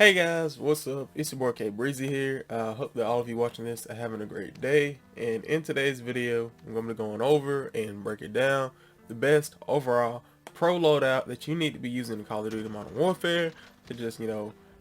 Hey guys, what's up? It's your boy K Breezy here. Hope that all of you watching this are having a great day. And in today's video, I'm going to be going over and break it down the best overall pro loadout that you need to be using in Call of Duty Modern Warfare to just,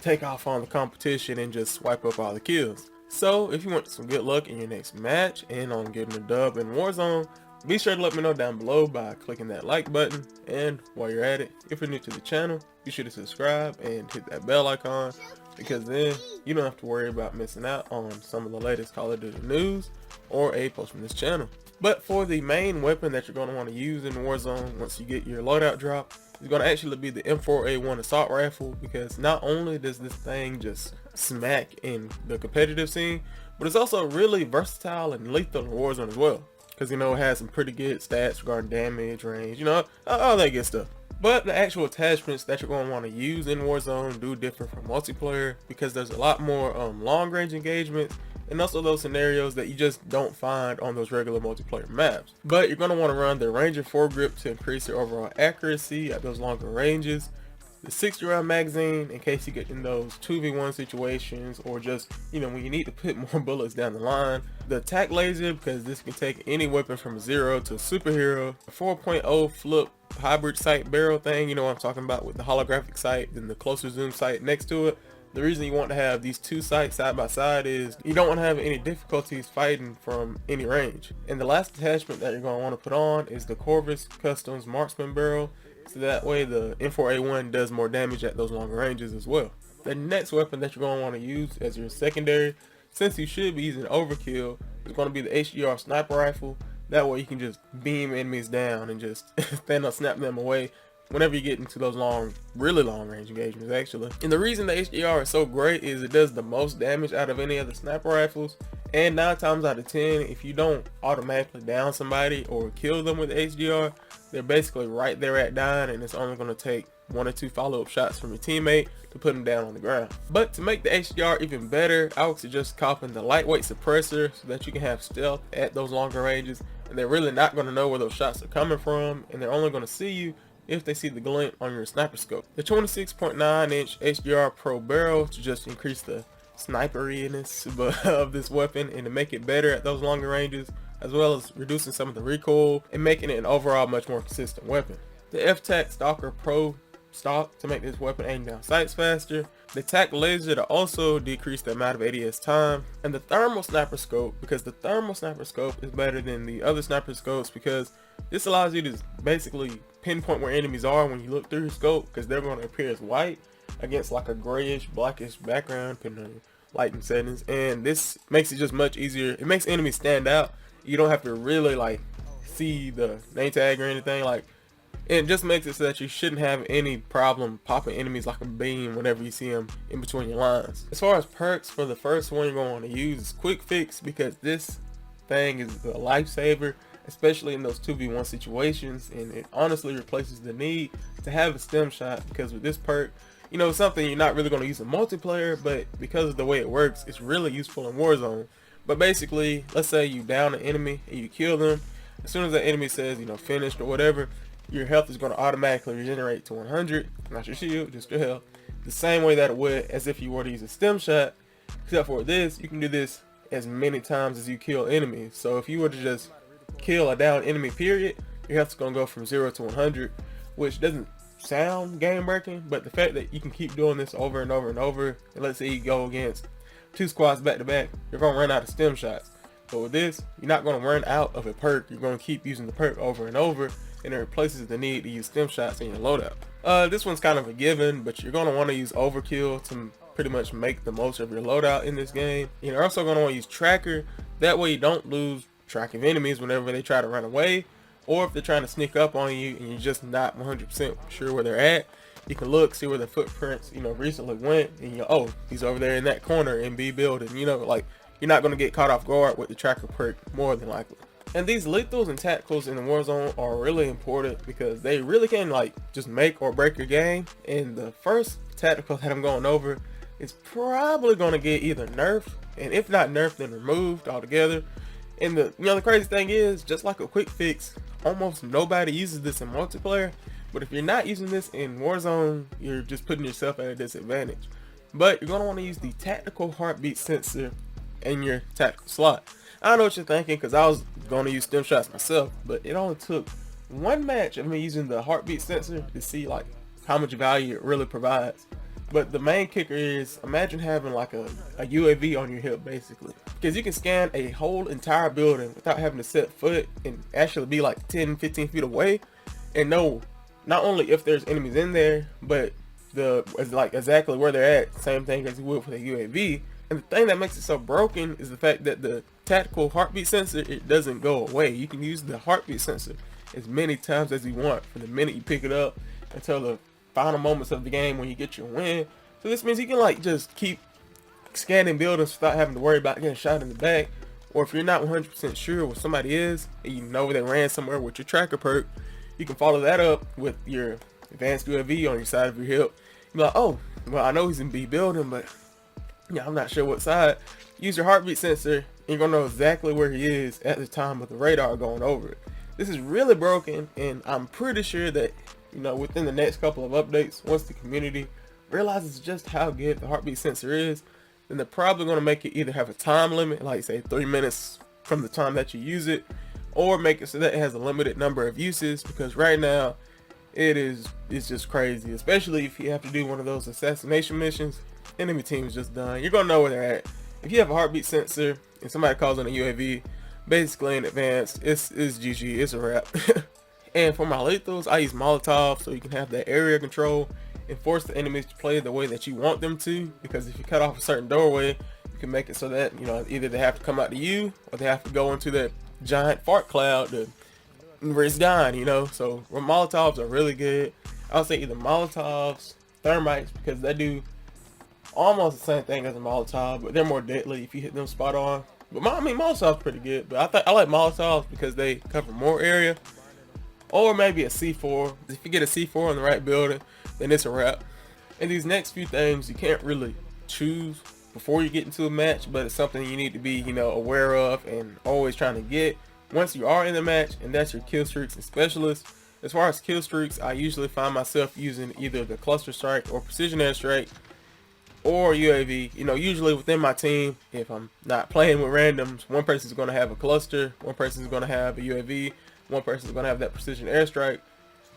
take off on the competition and just swipe up all the kills. So if you want some good luck in your next match and on getting a dub in Warzone, be sure to let me know down below by clicking that like button, and while you're at it, if you're new to the channel, be sure to subscribe and hit that bell icon, because then you don't have to worry about missing out on some of the latest Call of Duty news or a post from this channel. But for the main weapon that you're going to want to use in Warzone once you get your loadout drop, is going to actually be the M4A1 assault rifle, because not only does this thing just smack in the competitive scene, but it's also really versatile and lethal in Warzone as well. Because, it has some pretty good stats regarding damage, range, all that good stuff. But the actual attachments that you're going to want to use in Warzone do differ from multiplayer, because there's a lot more long range engagements and also those scenarios that you just don't find on those regular multiplayer maps. But you're going to want to run the Ranger foregrip to increase your overall accuracy at those longer ranges, the 60 round magazine in case you get in those 2v1 situations, or just when you need to put more bullets down the line, the attack laser because this can take any weapon from 0 to a superhero, 4.0 flip hybrid sight barrel thing, what I'm talking about, with the holographic sight and the closer zoom sight next to it. The reason you want to have these two sights side by side is you don't want to have any difficulties fighting from any range. And the last attachment that you're going to want to put on is the Corvus Customs marksman barrel, so that way the M4A1 does more damage at those longer ranges as well. The next weapon that you're going to want to use as your secondary, since you should be using overkill, is going to be the HDR Sniper rifle. That way you can just beam enemies down and just snap them away whenever you get into those really long range engagements actually. And the reason the HDR is so great is it does the most damage out of any other sniper rifles, and 9 times out of 10, if you don't automatically down somebody or kill them with the HDR, they're basically right there at dying, and it's only going to take 1 or 2 follow-up shots from your teammate to put them down on the ground. But to make the HDR even better, I would suggest copping the lightweight suppressor so that you can have stealth at those longer ranges, and they're really not going to know where those shots are coming from, and they're only going to see you if they see the glint on your sniper scope. The 26.9 inch HDR Pro barrel to just increase the sniperiness of this weapon and to make it better at those longer ranges, as well as reducing some of the recoil and making it an overall much more consistent weapon. The F-Tac Stalker Pro stock to make this weapon aim down sights faster, the TAC laser to also decrease the amount of ADS time, and the thermal sniper scope, because the thermal sniper scope is better than the other sniper scopes, because this allows you to basically pinpoint where enemies are when you look through your scope, because they're going to appear as white against like a grayish blackish background depending on your lighting settings, and this makes it just much easier. It makes enemies stand out. You don't have to really see the name tag or anything, it just makes it so that you shouldn't have any problem popping enemies like a beam whenever you see them in between your lines. As far as perks, for the first one you're going to want to use is Quick Fix, because this thing is a lifesaver, especially in those 2v1 situations, and it honestly replaces the need to have a stem shot, because with this perk, it's something you're not really going to use in multiplayer, but because of the way it works, it's really useful in Warzone. But basically, let's say you down an enemy and you kill them, as soon as the enemy says finished or whatever, your health is going to automatically regenerate to 100, not your shield, just your health, the same way that it would as if you were to use a stem shot, except for this, you can do this as many times as you kill enemies. So if you were to just kill a down enemy period, your health is going to go from 0 to 100, which doesn't sound game breaking, but the fact that you can keep doing this over and over and over, and let's say you go against 2 squads back to back, you're going to run out of stem shots. But with this, you're not going to run out of a perk. You're going to keep using the perk over and over, and it replaces the need to use stem shots in your loadout. This one's kind of a given, but you're going to want to use overkill to pretty much make the most of your loadout in this game. You're also going to want to use tracker, that way you don't lose track of enemies whenever they try to run away, or if they're trying to sneak up on you and you're just not 100% sure where they're at. You can look, see where the footprints recently went, and oh, he's over there in that corner in B building. You're not going to get caught off guard with the tracker perk, more than likely. And these lethals and tacticals in the Warzone are really important, because they really can just make or break your game. And the first tactical that I'm going over is probably going to get either nerfed, and if not nerfed, then removed altogether. And the crazy thing is, just like a Quick Fix, almost nobody uses this in multiplayer, but if you're not using this in Warzone, you're just putting yourself at a disadvantage. but you're going to want to use the tactical heartbeat sensor in your tactical slot. I know what you're thinking, because I was going to use stem shots myself, but it only took one match of me using the heartbeat sensor to see like how much value it really provides. But the main kicker is, imagine having like a UAV on your hip basically, because you can scan a whole entire building without having to set foot and actually be like 10-15 feet away and know not only if there's enemies in there, but like exactly where they're at. Same thing as you would with a UAV. And the thing that makes it so broken is the fact that the tactical heartbeat sensor, it doesn't go away. You can use the heartbeat sensor as many times as you want from the minute you pick it up until the final moments of the game when you get your win. So this means you can like just keep scanning buildings without having to worry about getting shot in the back. Or if you're not 100% sure where somebody is and you know they ran somewhere with your tracker perk, you can follow that up with your advanced UAV on your side of your hip. You're like, oh, well, I know he's in B building, but yeah, I'm not sure what side. Use your heartbeat sensor and you're gonna know exactly where he is at the time of the radar going over it. This is really broken, and I'm pretty sure that, you know, within the next couple of updates, once the community realizes just how good the heartbeat sensor is, then they're probably going to make it either have a time limit, like say 3 minutes from the time that you use it, or make it so that it has a limited number of uses, because right now it's just crazy, especially if you have to do one of those assassination missions. Enemy team is just done. You're going to know where they're at. If you have a heartbeat sensor and somebody calls on a UAV, basically in advance, it's GG, it's a wrap. And for my lethals, I use Molotov, so you can have that area control and force the enemies to play the way that you want them to, because if you cut off a certain doorway, you can make it so that, you know, either they have to come out to you or they have to go into that giant fart cloud to risk dying, you know. So Molotovs are really good. I would say either Molotovs, thermites, because they do almost the same thing as a Molotov, but they're more deadly if you hit them spot on. But I mean, Molotov's pretty good, but I like Molotovs because they cover more area. Or maybe a C4. If you get a C4 in the right building, then it's a wrap. And these next few things you can't really choose before you get into a match, but it's something you need to be, you know, aware of and always trying to get once you are in the match, and that's your kill streaks and specialists. As far as kill streaks, I usually find myself using either the cluster strike or precision airstrike or UAV. You know, usually within my team, if I'm not playing with randoms, one person's going to have a cluster, one person's going to have a UAV, one person's going to have that precision airstrike.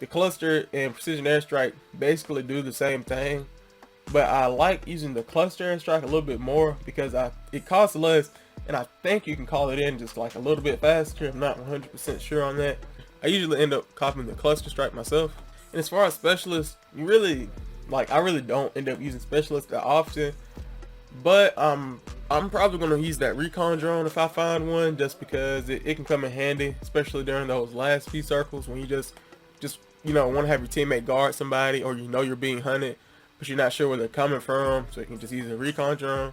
The cluster and precision airstrike basically do the same thing, but I like using the cluster airstrike a little bit more because it costs less, and I think you can call it in just like a little bit faster. I'm not 100% sure on that. I usually end up copying the cluster strike myself. And as far as specialists, I really don't end up using specialists that often, but I'm probably going to use that recon drone if I find one, just because it can come in handy, especially during those last few circles when you just you know, want to have your teammate guard somebody, or you know you're being hunted but you're not sure where they're coming from, so you can just use a recon drone.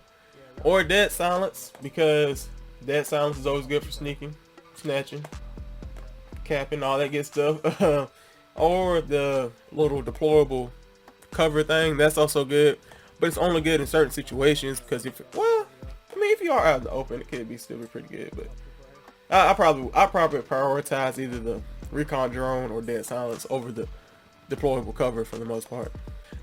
Or dead silence, because dead silence is always good for sneaking, snatching, capping, all that good stuff. Or the little deployable cover thing, that's also good, but it's only good in certain situations, because if you are out in the open, it could be still be pretty good. But I probably prioritize either the recon drone or dead silence over the deployable cover for the most part.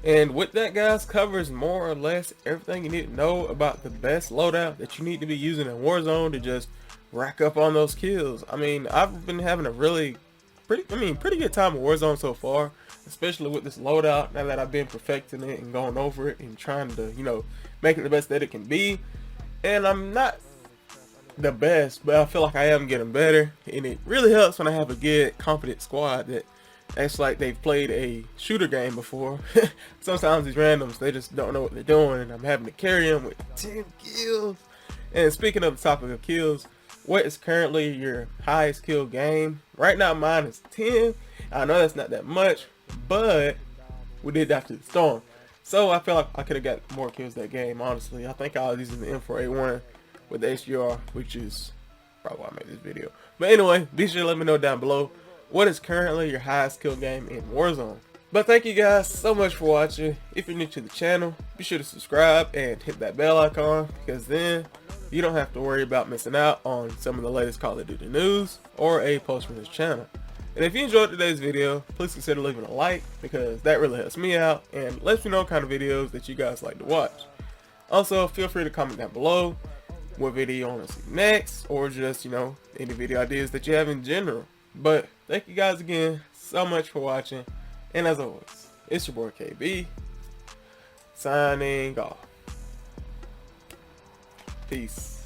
And with that, guys, covers more or less everything you need to know about the best loadout that you need to be using in Warzone to just rack up on those kills. I mean, I've been having a pretty good time with Warzone so far, especially with this loadout, now that I've been perfecting it and going over it and trying to, you know, make it the best that it can be. And I'm not the best, but I feel like I am getting better, and it really helps when I have a good, confident squad that acts like they've played a shooter game before. Sometimes these randoms, they just don't know what they're doing, and I'm having to carry them with 10 kills. And speaking of the topic of kills, what is currently your highest kill game? Right now mine is 10. I know that's not that much, but we did after the storm, so I feel like I could have got more kills that game. Honestly, I think I was using the M4A1 with the HDR, which is probably why I made this video. But anyway, be sure to let me know down below what is currently your highest kill game in Warzone. But thank you guys so much for watching. If you're new to the channel, be sure to subscribe and hit that bell icon, because then you don't have to worry about missing out on some of the latest Call of Duty news or a post from this channel. And if you enjoyed today's video, please consider leaving a like, because that really helps me out and lets me know what kind of videos that you guys like to watch. Also, feel free to comment down below what video you want to see next, or just, any video ideas that you have in general. But thank you guys again so much for watching, and as always, it's your boy KB, signing off. Peace.